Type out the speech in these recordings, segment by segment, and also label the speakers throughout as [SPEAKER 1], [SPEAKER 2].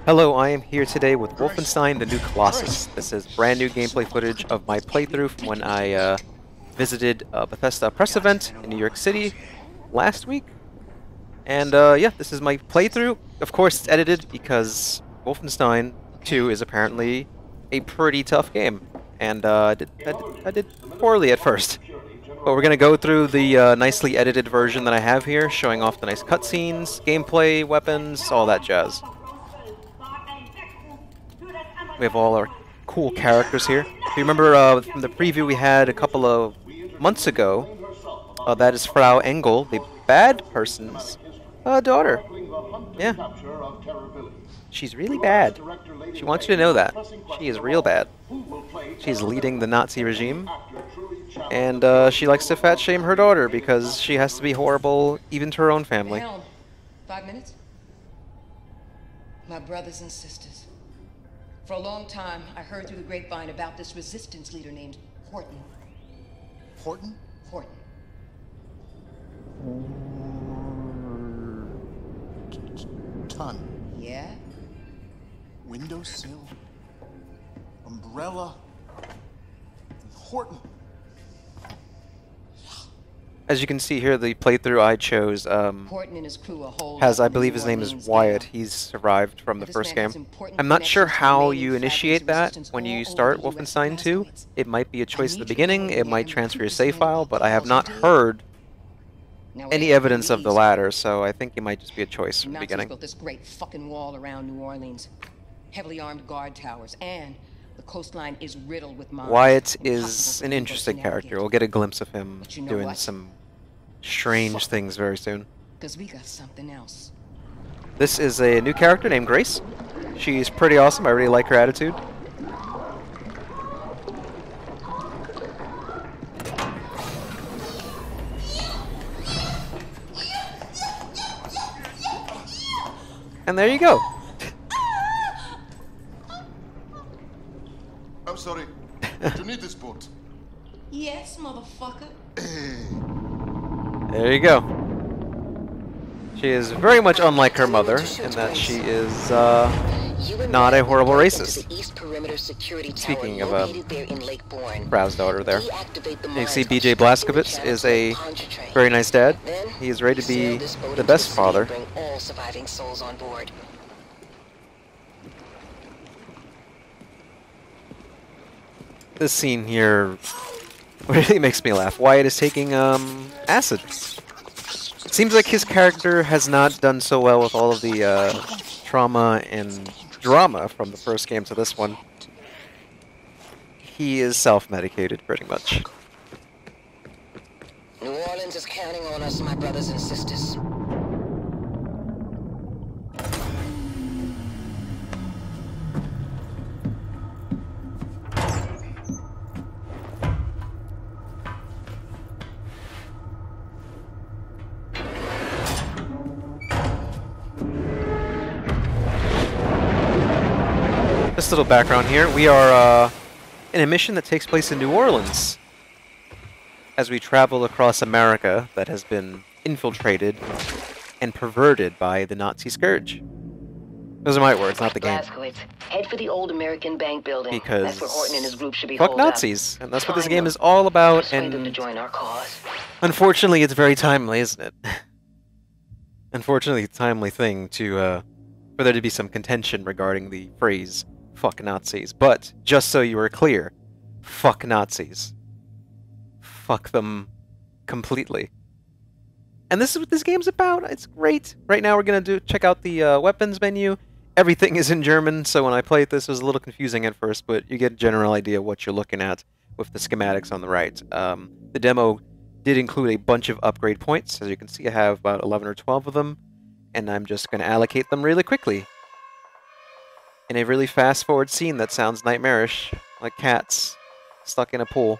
[SPEAKER 1] Hello, I am here today with Wolfenstein: The New Colossus. This is brand new gameplay footage of my playthrough from when I visited a Bethesda press event in New York City last week. And yeah, this is my playthrough. Of course, it's edited because Wolfenstein 2 is apparently a pretty tough game. And I did poorly at first. But we're going to go through the nicely edited version that I have here, showing off the nice cutscenes, gameplay, weapons, all that jazz. We have all our cool characters here. If you remember from the preview we had a couple of months ago, that is Frau Engel, the bad person's daughter. Yeah. She's really bad. She wants you to know that. She is real bad. She's leading the Nazi regime. And she likes to fat shame her daughter because she has to be horrible even to her own family.
[SPEAKER 2] 5 minutes? My brothers and sisters. For a long time, I heard through the grapevine about this resistance leader named Horton.
[SPEAKER 3] Horton?
[SPEAKER 2] Horton.
[SPEAKER 3] Ton.
[SPEAKER 2] Yeah?
[SPEAKER 3] Windowsill. Umbrella. Horton.
[SPEAKER 1] As you can see here, the playthrough I chose
[SPEAKER 2] Horton and his crew are holed
[SPEAKER 1] has,
[SPEAKER 2] up
[SPEAKER 1] I
[SPEAKER 2] in the
[SPEAKER 1] believe
[SPEAKER 2] New
[SPEAKER 1] his name is
[SPEAKER 2] Orleans
[SPEAKER 1] Wyatt.
[SPEAKER 2] ghetto.
[SPEAKER 1] He's survived from the
[SPEAKER 2] This
[SPEAKER 1] first
[SPEAKER 2] man
[SPEAKER 1] game.
[SPEAKER 2] has important
[SPEAKER 1] I'm not sure
[SPEAKER 2] connections to
[SPEAKER 1] how
[SPEAKER 2] many
[SPEAKER 1] you
[SPEAKER 2] fabulous
[SPEAKER 1] initiate that
[SPEAKER 2] resistance
[SPEAKER 1] when
[SPEAKER 2] all
[SPEAKER 1] you
[SPEAKER 2] over
[SPEAKER 1] start
[SPEAKER 2] the US
[SPEAKER 1] Wolfenstein 2.
[SPEAKER 2] plasmoids.
[SPEAKER 1] It might be a choice at the
[SPEAKER 2] need you to
[SPEAKER 1] beginning,
[SPEAKER 2] go
[SPEAKER 1] it
[SPEAKER 2] in
[SPEAKER 1] might
[SPEAKER 2] there
[SPEAKER 1] transfer your
[SPEAKER 2] and
[SPEAKER 1] save
[SPEAKER 2] recruit
[SPEAKER 1] file,
[SPEAKER 2] this
[SPEAKER 1] but
[SPEAKER 2] man
[SPEAKER 1] I have not
[SPEAKER 2] Colossus.
[SPEAKER 1] heard
[SPEAKER 2] Now,
[SPEAKER 1] any
[SPEAKER 2] wait,
[SPEAKER 1] evidence of the
[SPEAKER 2] please.
[SPEAKER 1] latter, so I think it might just be a choice from the
[SPEAKER 2] Nazis
[SPEAKER 1] beginning.
[SPEAKER 2] built this great fucking wall around New Orleans. Heavily armed guard towers, and the coastline is riddled with mines.
[SPEAKER 1] Wyatt
[SPEAKER 2] Impossible
[SPEAKER 1] is
[SPEAKER 2] for
[SPEAKER 1] an
[SPEAKER 2] people
[SPEAKER 1] interesting
[SPEAKER 2] to
[SPEAKER 1] character.
[SPEAKER 2] navigate.
[SPEAKER 1] We'll get a glimpse of him
[SPEAKER 2] But you know
[SPEAKER 1] doing
[SPEAKER 2] what?
[SPEAKER 1] some strange things very soon.
[SPEAKER 2] Because we got something else.
[SPEAKER 1] This is a new character named Grace. She's pretty awesome. I really like her attitude. And there you go.
[SPEAKER 4] I'm sorry. Do you need this boat?
[SPEAKER 2] Yes, motherfucker.
[SPEAKER 1] There you go. She is very much unlike her mother in that she is not a horrible racist. Speaking of Frau's daughter there. You see BJ Blazkowicz is a very nice dad. He is ready to be the best father. This scene here really makes me laugh. Wyatt is taking acid. It seems like his character has not done so well with all of the trauma and drama from the first game to this one. He is self-medicated, pretty much.
[SPEAKER 2] New Orleans is counting on us, my brothers and sisters.
[SPEAKER 1] Just a little background here. We are in a mission that takes place in New Orleans as we travel across America that has been infiltrated and perverted by the Nazi scourge. Those are my words, not the game.
[SPEAKER 2] Blazkowicz, head for the old American bank building.
[SPEAKER 1] Because
[SPEAKER 2] that's where Horton and his group should be
[SPEAKER 1] fuck
[SPEAKER 2] holed up.
[SPEAKER 1] Nazis, and that's what this
[SPEAKER 2] Find
[SPEAKER 1] game
[SPEAKER 2] them.
[SPEAKER 1] is all about,
[SPEAKER 2] Persuade them to
[SPEAKER 1] and
[SPEAKER 2] join our cause.
[SPEAKER 1] unfortunately it's very timely, isn't it? Unfortunately, it's a timely thing to, for there to be some contention regarding the phrase, fuck Nazis. But, just so you are clear, fuck Nazis. Fuck them completely. And this is what this game's about. It's great. Right now we're going to check out the weapons menu. Everything is in German, so when I played this, it was a little confusing at first, but you get a general idea of what you're looking at with the schematics on the right. The demo did include a bunch of upgrade points. As you can see, I have about 11 or 12 of them, and I'm just going to allocate them really quickly in a really fast-forward scene that sounds nightmarish, like cats stuck in a pool.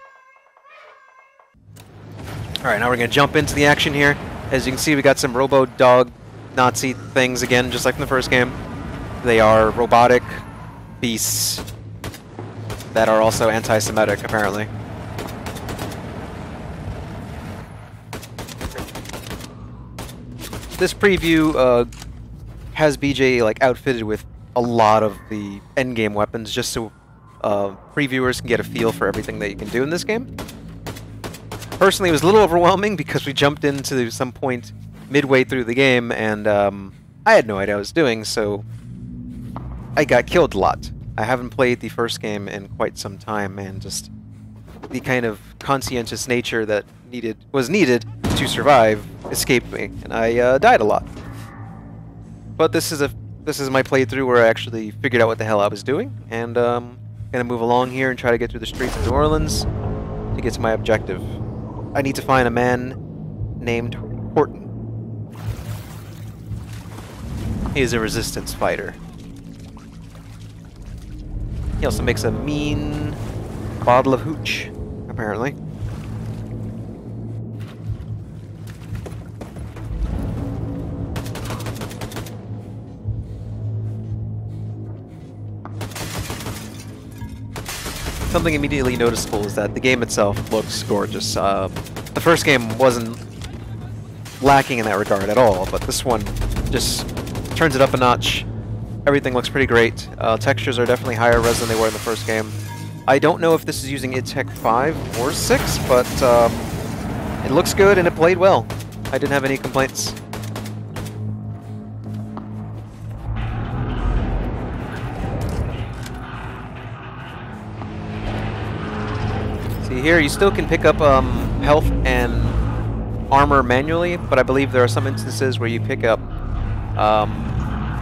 [SPEAKER 1] Alright, now we're going to jump into the action here. As you can see, we got some robo-dog Nazi things again, just like in the first game. They are robotic beasts that are also anti-Semitic, apparently. This preview has BJ like outfitted with a lot of the endgame weapons just so previewers can get a feel for everything that you can do in this game. Personally, it was a little overwhelming because we jumped into some point midway through the game and I had no idea what I was doing, so I got killed a lot. I haven't played the first game in quite some time, and just the kind of conscientious nature that was needed to survive escaped me, and I died a lot. But this is my playthrough where I actually figured out what the hell I was doing, and gonna move along here and try to get through the streets of New Orleans to get to my objective. I need to find a man named Horton. He is a resistance fighter. He also makes a mean bottle of hooch, apparently. Something immediately noticeable is that the game itself looks gorgeous. The first game wasn't lacking in that regard at all, but this one just turns it up a notch. Everything looks pretty great. Textures are definitely higher res than they were in the first game. I don't know if this is using id Tech 5 or 6, but it looks good and it played well. I didn't have any complaints. See here, you still can pick up health and armor manually, but I believe there are some instances where you pick up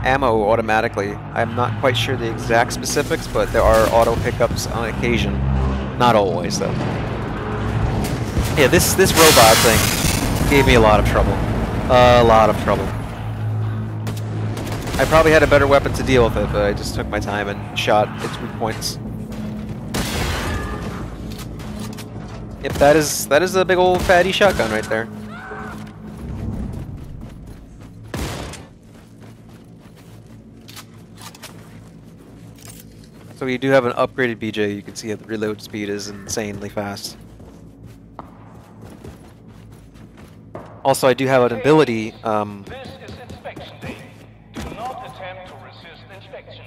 [SPEAKER 1] ammo automatically. I'm not quite sure the exact specifics, but there are auto pickups on occasion. Not always, though. Yeah, this robot thing gave me a lot of trouble. A lot of trouble. I probably had a better weapon to deal with it, but I just took my time and shot its weak points. Yep, that is a big old fatty shotgun right there. So we do have an upgraded BJ. You can see that the reload speed is insanely fast. Also, I do have an ability.
[SPEAKER 5] This is inspection day. Do not attempt to resist inspection.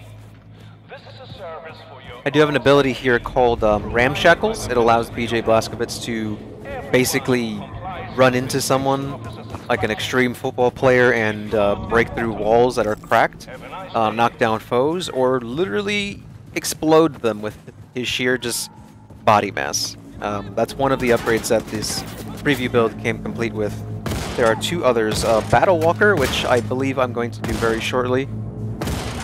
[SPEAKER 5] This is a service for your.
[SPEAKER 1] I do have an ability here called Ramshackles. It allows BJ Blazkowicz to basically run into someone, like an extreme football player, and break through walls that are cracked, knock down foes, or literally explode them with his sheer just body mass. That's one of the upgrades that this preview build came complete with. There are two others. Battle Walker, which I believe I'm going to do very shortly.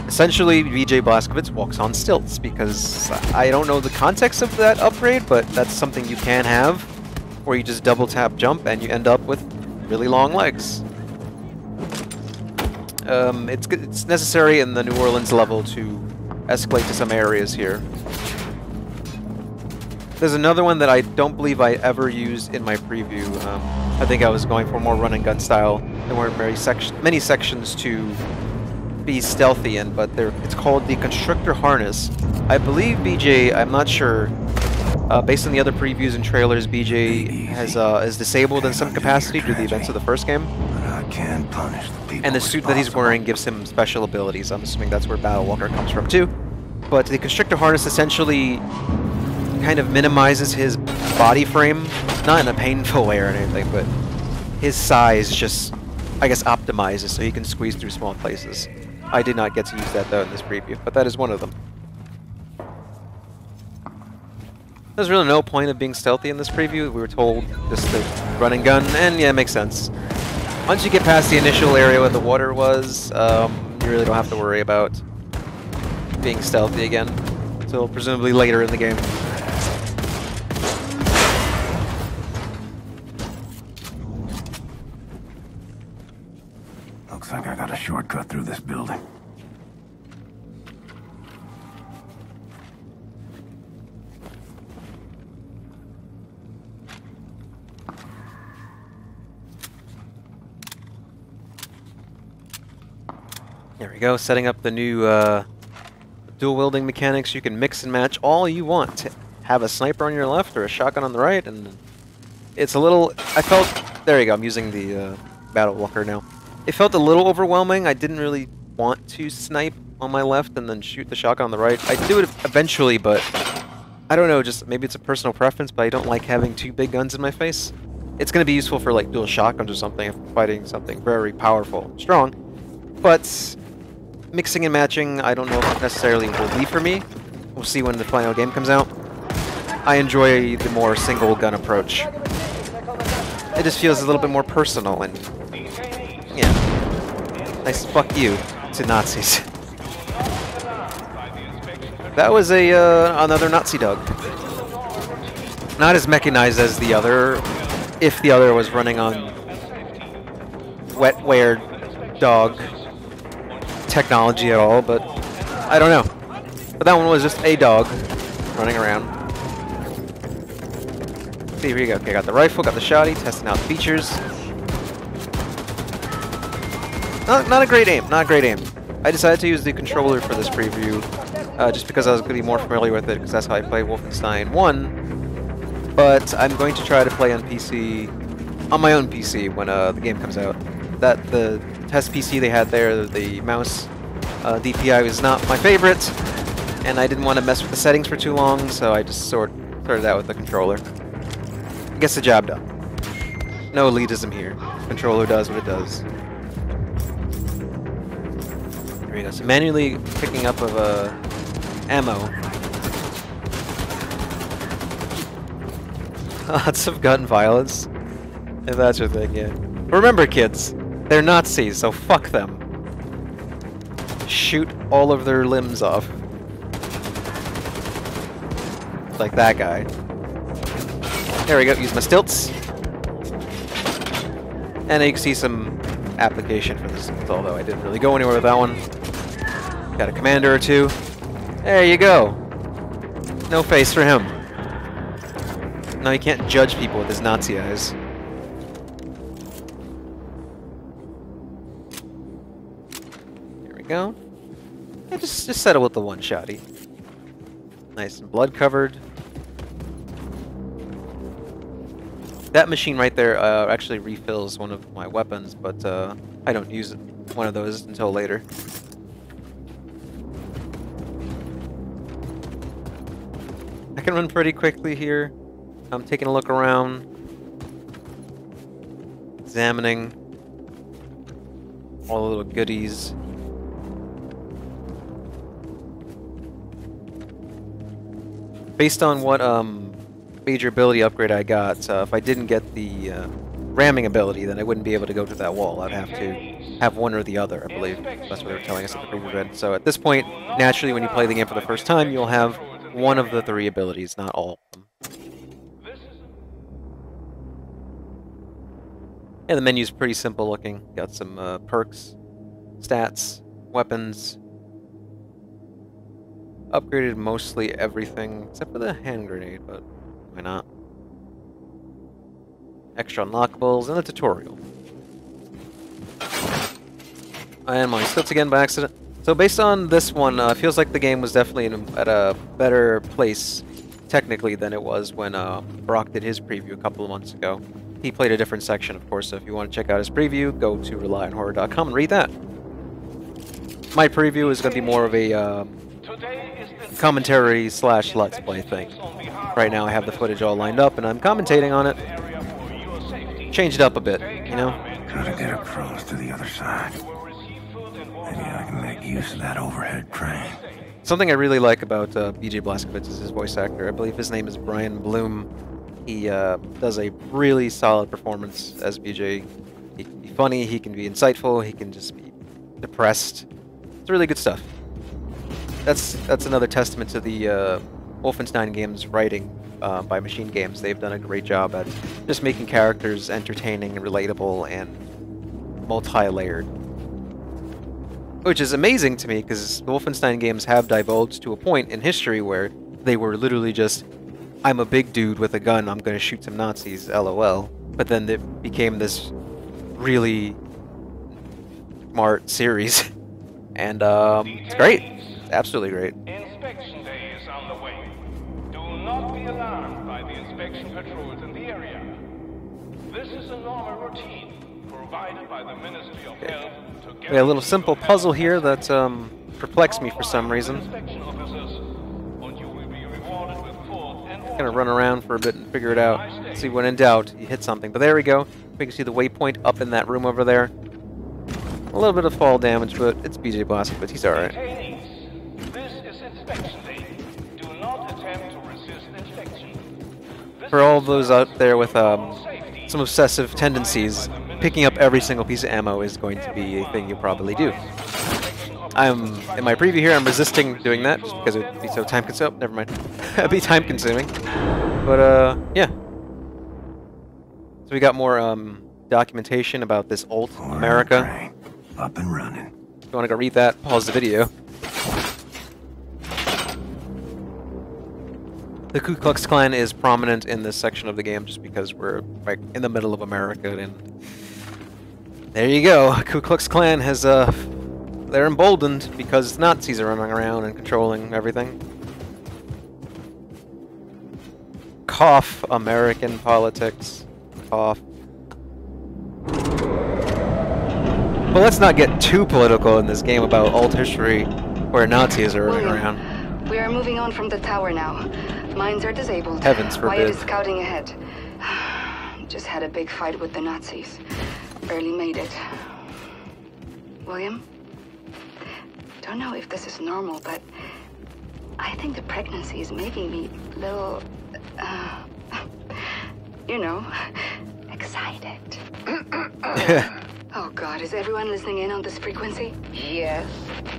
[SPEAKER 1] Essentially, BJ Blazkowicz walks on stilts, because I don't know the context of that upgrade, but that's something you can have, where you just double tap jump and you end up with really long legs. It's necessary in the New Orleans level to escalate to some areas here. There's another one that I don't believe I ever used in my preview. I think I was going for more run and gun style. There weren't many sections to be stealthy in, but it's called the Constrictor Harness. I believe BJ, I'm not sure, based on the other previews and trailers, BJ is disabled in some capacity due to the events of the first game.
[SPEAKER 6] I can punish the people.
[SPEAKER 1] And the suit that he's wearing gives him special abilities. I'm assuming that's where Battle Walker comes from too. But the Constrictor Harness essentially kind of minimizes his body frame, not in a painful way or anything, but his size just, I guess, optimizes so he can squeeze through small places. I did not get to use that though in this preview, but that is one of them. There's really no point of being stealthy in this preview. We were told just to run and gun, and yeah, it makes sense. Once you get past the initial area where the water was, you really don't have to worry about being stealthy again until presumably later in the game.
[SPEAKER 6] Looks like I got a shortcut through this building.
[SPEAKER 1] There we go, setting up the new dual wielding mechanics. You can mix and match all you want. Have a sniper on your left or a shotgun on the right, and it's a little, there you go, I'm using the Battle Walker now. It felt a little overwhelming. I didn't really want to snipe on my left and then shoot the shotgun on the right. I do it eventually, but I don't know, just maybe it's a personal preference, but I don't like having two big guns in my face. It's going to be useful for like dual shotguns or something if I'm fighting something very powerful and strong, but mixing and matching I don't know if necessarily will be for me. We'll see when the final game comes out. I enjoy the more single gun approach. It just feels a little bit more personal and, yeah, nice fuck you to Nazis. That was a another Nazi dog. Not as mechanized as the other, if the other was running on wetware dog technology at all, but I don't know. But that one was just a dog running around. See, here you go. Okay, got the rifle, got the shotty, testing out the features. Not a great aim, not a great aim. I decided to use the controller for this preview, just because I was going to be more familiar with it, because that's how I play Wolfenstein 1. But I'm going to try to play on PC, on my own PC, when the game comes out. The test PC they had there, the mouse DPI was not my favorite, and I didn't want to mess with the settings for too long, so I just sorted out with the controller. Gets the job done. No elitism here. Controller does what it does. There we go. So manually picking up of ammo. Lots of gun violence. If that's your thing, yeah. Remember, kids, they're Nazis, so fuck them. Shoot all of their limbs off. Like that guy. There we go, use my stilts. And you can see some application for this, although I didn't really go anywhere with that one. Got a commander or two. There you go. No face for him. Now you can't judge people with his Nazi eyes. Here we go. Yeah, just settle with the one-shotty. Nice and blood-covered. That machine right there actually refills one of my weapons, but I don't use one of those until later. I can run pretty quickly here. I'm taking a look around, examining all the little goodies. Based on what major ability upgrade I got, if I didn't get the ramming ability, then I wouldn't be able to go to that wall. I'd have to have one or the other, I believe. That's what they were telling us at the preview event. So at this point, naturally, when you play the game for the first time, you'll have one of the three abilities, not all of them. Yeah, the menu's pretty simple looking. Got some perks, stats, weapons. Upgraded mostly everything, except for the hand grenade, but why not? Extra unlockables, and the tutorial. And my stilts again by accident. So based on this one, it feels like the game was definitely at a better place, technically, than it was when Brock did his preview a couple of months ago. He played a different section, of course, so if you want to check out his preview, go to relyonhorror.com and read that. My preview is going to be more of a commentary slash let's play thing. Right now I have the footage all lined up and I'm commentating on it. Change it up a bit, you know?
[SPEAKER 6] Gotta get across to the other side. Maybe I can make use of that overhead crane.
[SPEAKER 1] Something I really like about BJ Blazkowicz is his voice actor. I believe his name is Brian Bloom. He does a really solid performance as BJ. He can be funny, he can be insightful, he can just be depressed. It's really good stuff. That's another testament to the Wolfenstein games writing by Machine Games. They've done a great job at just making characters entertaining and relatable and multi-layered. Which is amazing to me, because the Wolfenstein games have divulged to a point in history where they were literally just, I'm a big dude with a gun, I'm going to shoot some Nazis, lol. But then it became this really smart series. And it's great. Absolutely great.
[SPEAKER 5] Inspection day is on the way. Do not be alarmed by the inspection patrols in the area. This is a normal routine for provided by the Ministry of Health
[SPEAKER 1] We got a little simple puzzle here that perplexed me for some reason.
[SPEAKER 5] inspection officers, and you will be rewarded with food and water.
[SPEAKER 1] Gonna run around for a bit and figure it out. See, when in doubt, you hit something. But there we go. We can see the waypoint up in that room over there. A little bit of fall damage, but it's BJ Blazkowicz. He's alright.
[SPEAKER 5] Detainees, this is inspection day. Do not attempt to resist inspection. This
[SPEAKER 1] For all
[SPEAKER 5] is
[SPEAKER 1] those out there with
[SPEAKER 5] safety.
[SPEAKER 1] some obsessive tendencies, picking up every single piece of ammo is going to be a thing you probably do. In my preview here, I'm resisting doing that just because it would be so time consuming. Never mind. It'd be time consuming. But, yeah. So we got more, documentation about this old America.
[SPEAKER 6] Train. Up and running.
[SPEAKER 1] If you want to go read that, pause the video. The Ku Klux Klan is prominent in this section of the game just because we're like in the middle of America, and there you go. Ku Klux Klan has they're emboldened because Nazis are running around and controlling everything. Cough, American politics. Cough. But let's not get too political in this game about old history where Nazis are running around.
[SPEAKER 7] We are moving on from the tower now. Mines are disabled.
[SPEAKER 1] Heavens
[SPEAKER 7] Wyatt
[SPEAKER 1] forbid.
[SPEAKER 7] is scouting ahead. Just had a big fight with the Nazis. Barely made it. William? Don't know if this is normal, but I think the pregnancy is making me a little, you know, excited. Oh God, is everyone listening in on this frequency?
[SPEAKER 2] Yes.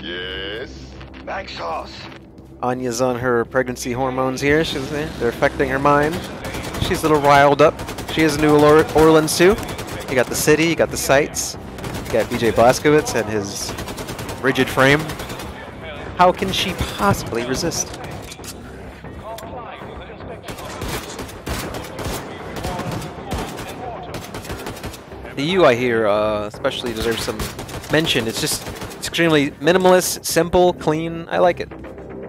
[SPEAKER 4] Yes.
[SPEAKER 3] Back sauce.
[SPEAKER 1] Anya's on her pregnancy hormones here. They're affecting her mind. She's a little riled up. She is New Orleans too. You got the city, you got the sights. You got BJ Blazkowicz and his rigid frame. How can she possibly resist?
[SPEAKER 5] Comply with the inspection officers.
[SPEAKER 1] The UI here especially deserves some mention. It's just extremely minimalist, simple, clean. I like it.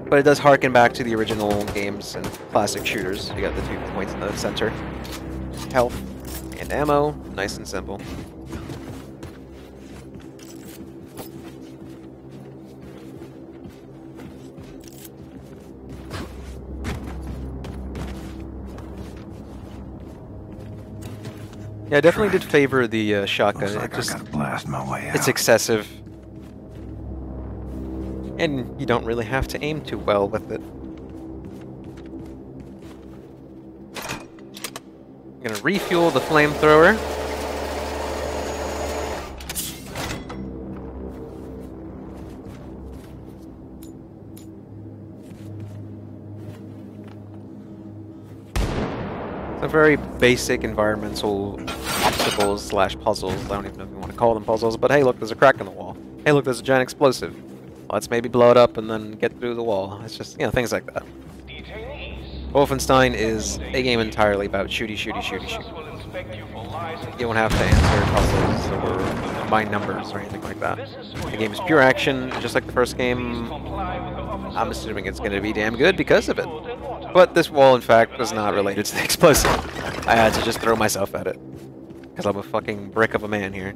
[SPEAKER 1] But it does harken back to the original games and classic shooters. You got the 2 points in the center. Health and ammo. Nice and simple. Yeah, I definitely did favor the shotgun.
[SPEAKER 6] Looks like
[SPEAKER 1] It just,
[SPEAKER 6] I gotta blast my way out.
[SPEAKER 1] it's excessive. And you don't really have to aim too well with it. I'm gonna refuel the flamethrower. It's a very basic environmental obstacles slash puzzles. I don't even know if you want to call them puzzles, but hey, look, there's a crack in the wall. Hey, look, there's a giant explosive. Let's maybe blow it up and then get through the wall. It's just, you know, things like that.
[SPEAKER 5] Detainees,
[SPEAKER 1] Wolfenstein is a game entirely about shooty, shooty, shooty,
[SPEAKER 5] officers
[SPEAKER 1] shoot.
[SPEAKER 5] will inspect you for license.
[SPEAKER 1] You don't have to answer puzzles or combine numbers or anything like that. The game is pure action, just like the first game.
[SPEAKER 5] Comply with the officers.
[SPEAKER 1] I'm assuming it's going to be damn good because of it. But this wall, in fact, was not related to the explosive. I had to just throw myself at it. Because I'm a fucking brick of a man here.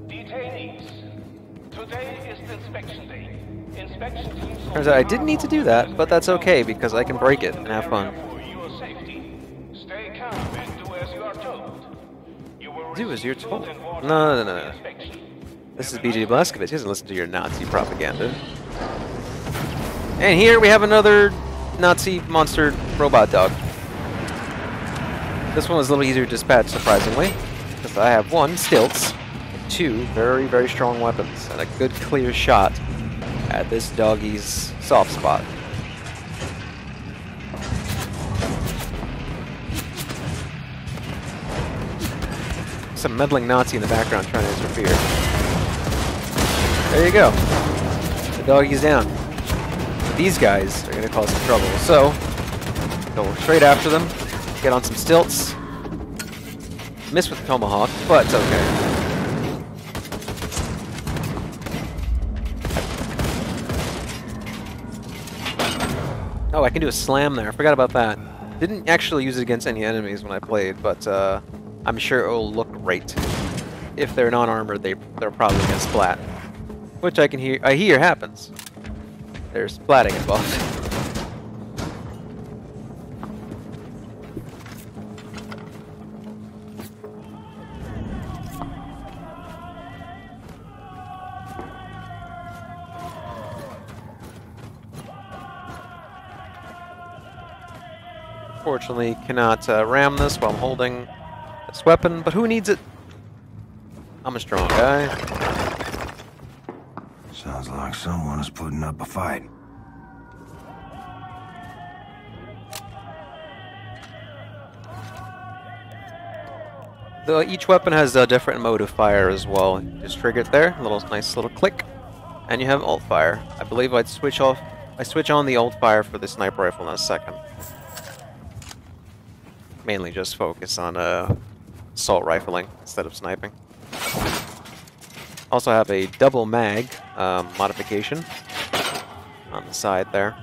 [SPEAKER 5] Detainees, today is the inspection day. Inspection teams
[SPEAKER 1] Turns out I didn't need to do that, but that's okay because I can break it and have fun.
[SPEAKER 5] for your safety. Stay calm and do as you are told. You will
[SPEAKER 1] Do as you're
[SPEAKER 5] receive
[SPEAKER 1] told.
[SPEAKER 5] food and water
[SPEAKER 1] No.
[SPEAKER 5] for inspection.
[SPEAKER 1] This is BJ Blazkowicz. He doesn't listen to your Nazi propaganda. And here we have another Nazi monster robot dog. This one was a little easier to dispatch, surprisingly, because I have 1, stilts, and 2 very, very strong weapons, and a good clear shot at this doggy's soft spot. Some meddling Nazi in the background trying to interfere. There you go. The doggy's down. These guys are going to cause some trouble, so go straight after them, get on some stilts. Miss with the tomahawk, but it's okay. Oh, I can do a slam there. I forgot about that. Didn't actually use it against any enemies when I played, but I'm sure it will look great. If they're non-armored, they're probably gonna splat, which I hear happens. There's splatting involved. Fortunately, cannot ram this while I'm holding this weapon, but who needs it? I'm a strong guy.
[SPEAKER 6] Sounds like someone is putting up a fight.
[SPEAKER 1] Though each weapon has a different mode of fire as well. Just trigger it there, nice little click, and you have alt fire. I believe I switch on the alt fire for the sniper rifle in a second. Mainly just focus on assault rifling instead of sniping. Also have a double mag modification on the side there.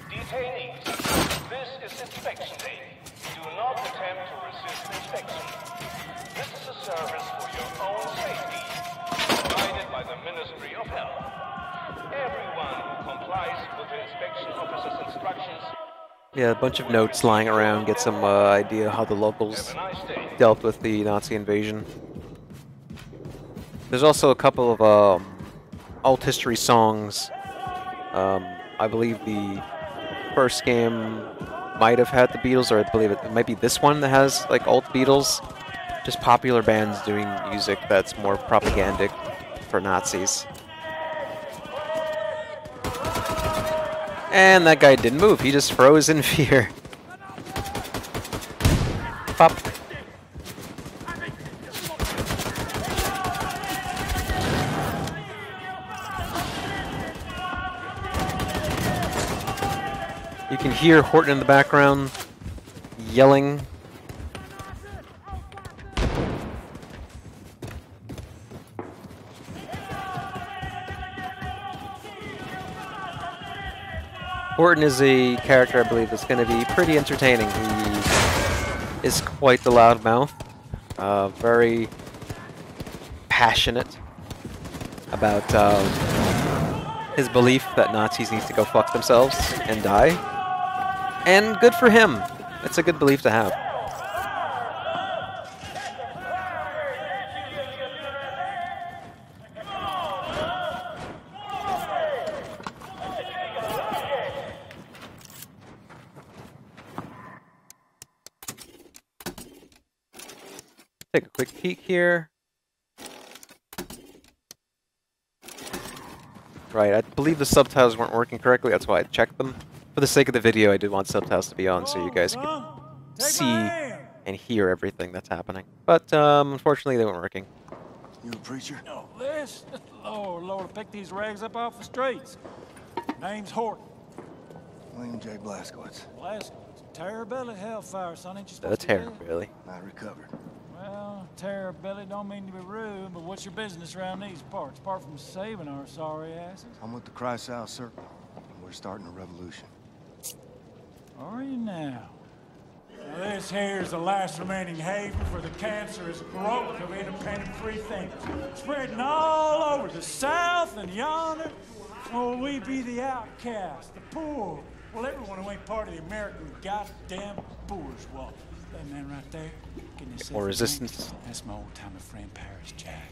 [SPEAKER 5] Detainees, this is inspection day. Do not attempt to resist inspection. This is a service for your own safety, provided by the Ministry of Health. Everyone who complies with the inspection officer's instructions.
[SPEAKER 1] Yeah, a bunch of notes lying around, get some idea how the locals dealt with the Nazi invasion. There's also a couple of alt history songs. I believe the first game might have had the Beatles, or I believe it might be this one that has like alt Beatles. Just popular bands doing music that's more propagandic for Nazis. And that guy didn't move, he just froze in fear. Pop. You can hear Horton in the background yelling. Horton is a character I believe that's going to be pretty entertaining. He is quite the loudmouth, very passionate about his belief that Nazis need to go fuck themselves and die. And good for him. It's a good belief to have. Take a quick peek here. Right, I believe the subtitles weren't working correctly, that's why I checked them. For the sake of the video, I did want subtitles to be on so you guys could see and hear everything that's happening. But unfortunately, they weren't working.
[SPEAKER 3] You a preacher?
[SPEAKER 8] No, this? Lord, pick these rags up off the streets. Name's Horton.
[SPEAKER 3] William J. Blaskowitz.
[SPEAKER 8] Blaskowitz. Terribilly hellfire, son. Ain't you supposed
[SPEAKER 1] That's
[SPEAKER 8] to be dead?
[SPEAKER 1] terrible.
[SPEAKER 3] I recovered.
[SPEAKER 8] Well, terribilly don't mean to be rude, but what's your business around these parts, apart from saving our sorry asses?
[SPEAKER 3] I'm with the Kreisau Circle, and we're starting a revolution.
[SPEAKER 8] Are you now? Now this here's the last remaining haven for the cancerous growth of independent free thinkers, spreading all over the South and yonder. Oh, we be the outcast, the poor. Well, everyone who ain't part of the American goddamn bourgeois. That man right there, getting himself
[SPEAKER 1] More resistance.
[SPEAKER 8] That's my old-timer friend, Paris Jack.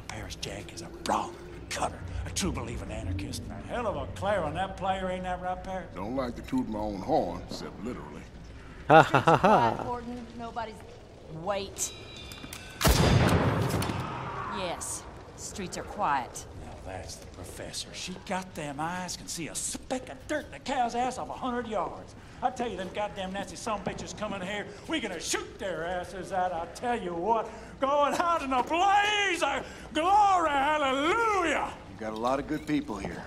[SPEAKER 8] Paris Jack is a brawler, a cutter, a true-believing anarchist. A hell of a clarinet player, ain't that right, Paris?
[SPEAKER 4] Don't like to toot my own horn, except literally.
[SPEAKER 1] Ha ha ha ha.
[SPEAKER 9] Gordon, nobody's... Wait. Yes, streets are quiet.
[SPEAKER 8] Now that's the professor. She got them eyes, can see a speck of dirt in a cow's ass off 100 yards. I tell you, them goddamn Nazi son bitches coming here, we gonna shoot their asses out. I tell you what, going out in a blaze of glory, hallelujah!
[SPEAKER 3] We've got a lot of good people here.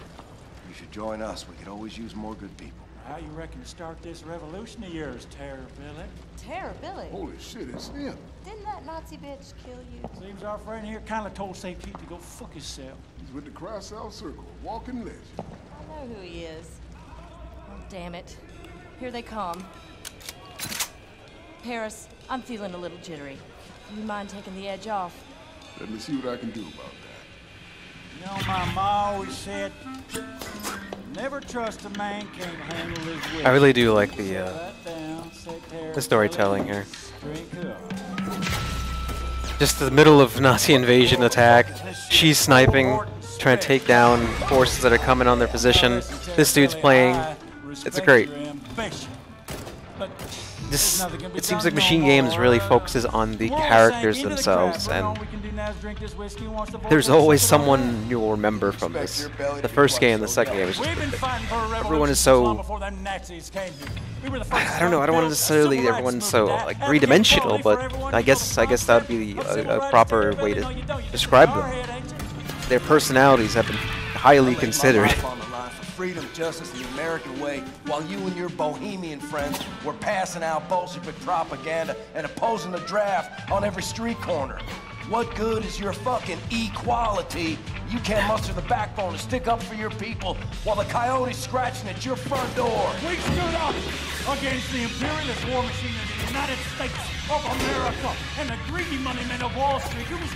[SPEAKER 3] You should join us. We could always use more good people.
[SPEAKER 8] How you reckon to start this revolution of yours, Terror Billy?
[SPEAKER 9] Terror, Billy.
[SPEAKER 4] Holy shit, it's him.
[SPEAKER 9] Didn't that Nazi bitch kill you?
[SPEAKER 8] Seems our friend here kind of told St. Pete to go fuck himself.
[SPEAKER 4] He's with the Crossout Circle, walking legend.
[SPEAKER 9] I know who he is. Oh, damn it. Here they come. Paris, I'm feeling a little jittery. Do you mind taking the edge off?
[SPEAKER 4] Let me see what I can do about that.
[SPEAKER 8] You know, my ma always said, never trust a man can't handle his wit.
[SPEAKER 1] I really do like the storytelling here. Just the middle of Nazi invasion attack. She's sniping, trying to take down forces that are coming on their position. This dude's playing. It's great. It seems like Machine Games really focuses on the characters themselves, and there's always someone you'll remember from this. The first game and the second game is just perfect. Everyone is so... I don't know, I don't want to necessarily everyone's so like three-dimensional, but I guess that would be a proper way to describe them. Their personalities have been highly considered.
[SPEAKER 3] Freedom, justice, the American way, while you and your bohemian friends were passing out Bolshevik propaganda and opposing the draft on every street corner. What good is your fucking equality? You can't muster the backbone to stick up for your people while the coyote's scratching at your front door.
[SPEAKER 8] We stood up against the imperialist war machine of the United States of America and the greedy money men of Wall Street who was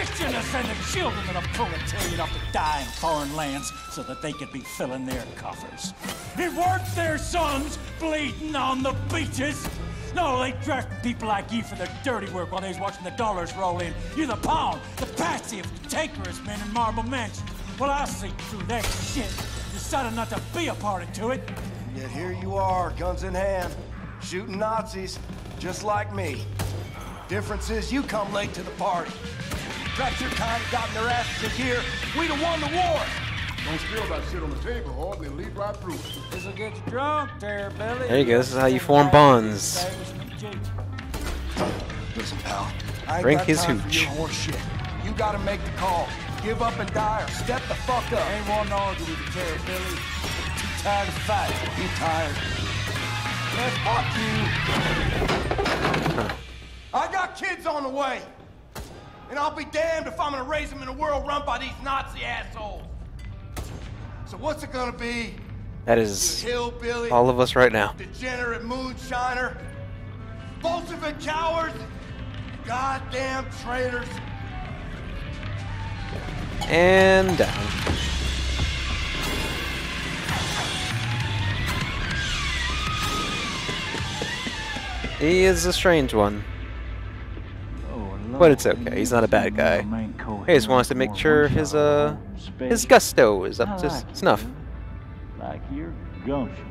[SPEAKER 8] itching to send the children of the proletariat off to die in foreign lands so that they could be filling their coffers. It weren't their sons bleeding on the beaches. No, they drafted people like you for their dirty work while they was watching the dollars roll in. You're the pawn, the passive, cantankerous men in Marble Mansion. Well, I see through that shit. Decided not to be a party to it.
[SPEAKER 3] Yet here you are, guns in hand, shooting Nazis, just like me. Difference is you come late to the party. Perhaps your kind have gotten their asses in gear. We'd have won the war.
[SPEAKER 4] Don't spill that shit on the table, or they'll lead right through.
[SPEAKER 8] This'll get you drunk there, Billy.
[SPEAKER 1] There you go, this is how you form bonds.
[SPEAKER 3] Listen, pal. I ain't
[SPEAKER 1] Drink
[SPEAKER 3] got
[SPEAKER 1] his
[SPEAKER 3] time for
[SPEAKER 1] hooch.
[SPEAKER 3] your horse shit. You gotta make the call. Give up and die or step the fuck up.
[SPEAKER 8] Ain't one to argue with you, Terry, Billy. Too tired to fight.
[SPEAKER 3] You tired? Yeah, fuck you. I got kids on the way. And I'll be damned if I'm gonna raise them in a world run by these Nazi assholes. So what's it gonna be?
[SPEAKER 1] That is
[SPEAKER 3] hillbilly,
[SPEAKER 1] all of us right now.
[SPEAKER 3] degenerate moonshiner, Bolshevik cowards, goddamn traitors.
[SPEAKER 1] And down. He is a strange one. But it's okay, he's not a bad guy. He just wants to make sure his gusto is up to snuff.
[SPEAKER 8] Like your gumption.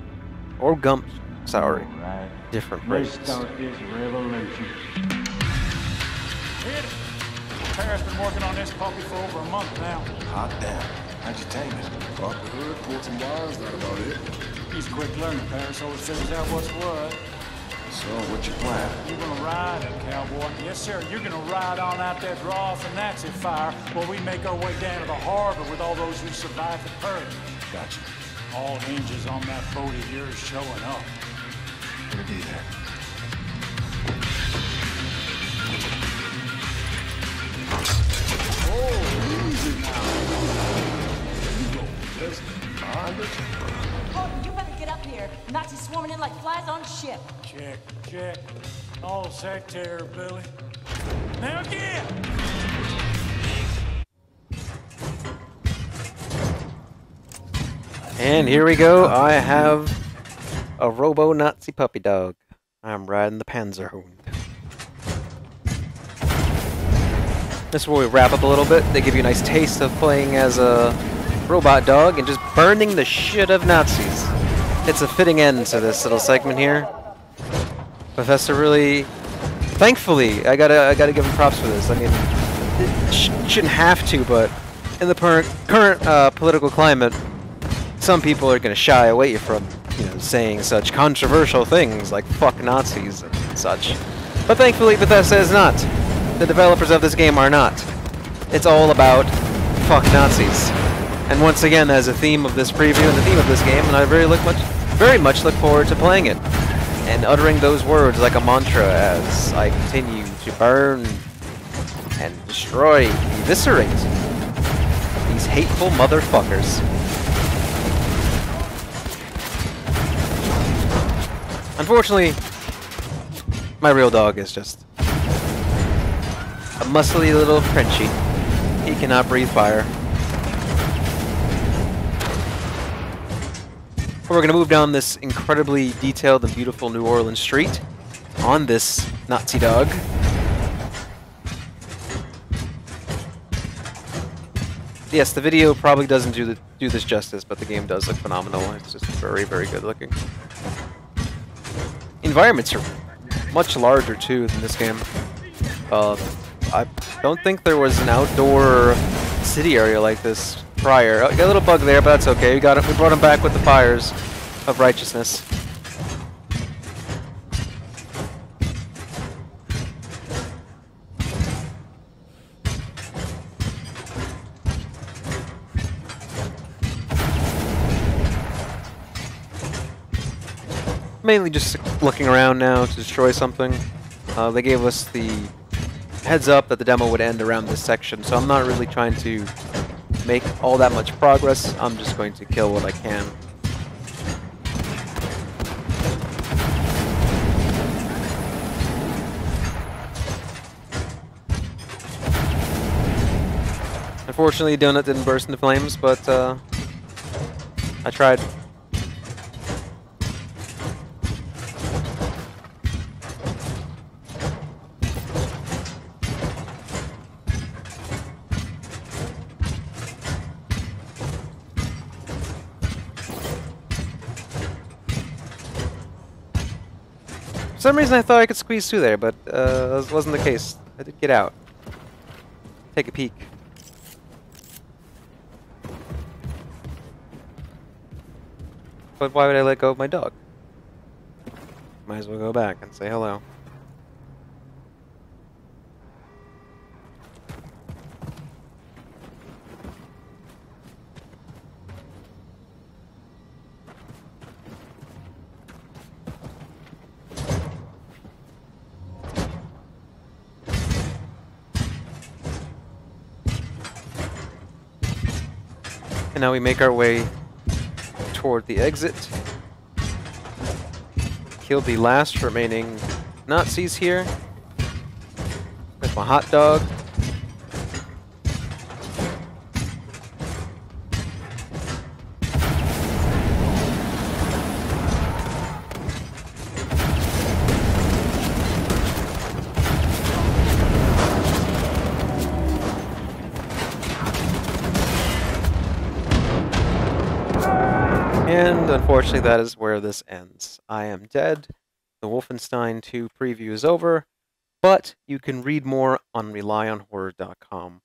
[SPEAKER 1] Or gump, sorry.
[SPEAKER 8] Right.
[SPEAKER 1] Different
[SPEAKER 8] Let's
[SPEAKER 1] phrases.
[SPEAKER 8] start this revolution. Hit it. Paris been working on this puppy for over a month now.
[SPEAKER 3] Hot damn. How'd you tame it?
[SPEAKER 4] Off the hood, pulled some wires, that about it.
[SPEAKER 8] He's a quick learner, Paris always figures out what's what.
[SPEAKER 3] So, what's your plan?
[SPEAKER 8] You're gonna ride it, cowboy. Yes, sir. You're gonna ride on out that draw from Nazi fire while we make our way down to the harbor with all those who survived the purge.
[SPEAKER 3] Gotcha.
[SPEAKER 8] All hinges on that boat of yours showing up.
[SPEAKER 3] Gonna be there.
[SPEAKER 4] Oh, easy now. You go, just behind it.
[SPEAKER 9] Gordon, you better get up here. Nazis swarming in like flies on a ship.
[SPEAKER 8] Check, check. All set there, Billy. Now get!
[SPEAKER 1] And here we go. I have a robo-Nazi puppy dog. I'm riding the Panzerhund. This is where we wrap up a little bit. They give you a nice taste of playing as a robot dog and just burning the shit of Nazis. It's a fitting end to this little segment here. Professor really, thankfully, I gotta give him props for this. I mean, it shouldn't have to, but in the current political climate, some people are gonna shy away from, saying such controversial things like "fuck Nazis" and such. But thankfully, Bethesda is not. The developers of this game are not. It's all about fuck Nazis. And once again, as a theme of this preview and the theme of this game, and I very much look forward to playing it and uttering those words like a mantra as I continue to burn and destroy, eviscerate these hateful motherfuckers. Unfortunately, my real dog is just a muscly little Frenchie. He cannot breathe fire. We're going to move down this incredibly detailed and beautiful New Orleans street on this Nazi dog. Yes, the video probably doesn't do this justice, but the game does look phenomenal. It's just very, very good looking. Environments are much larger too than this game. I don't think there was an outdoor city area like this prior. Oh, got a little bug there, but that's okay. We got it. We brought him back with the fires of righteousness. Mainly just looking around now to destroy something. They gave us the heads up that the demo would end around this section, so I'm not really trying to make all that much progress. I'm just going to kill what I can. Unfortunately, Donut didn't burst into flames, but I tried. For some reason I thought I could squeeze through there, but that wasn't the case. I did get out. Take a peek. But why would I let go of my dog? Might as well go back and say hello. And now we make our way toward the exit. Kill the last remaining Nazis here with my hot dog. And unfortunately, that is where this ends. I am dead. The Wolfenstein 2 preview is over, but you can read more on RelyOnHorror.com.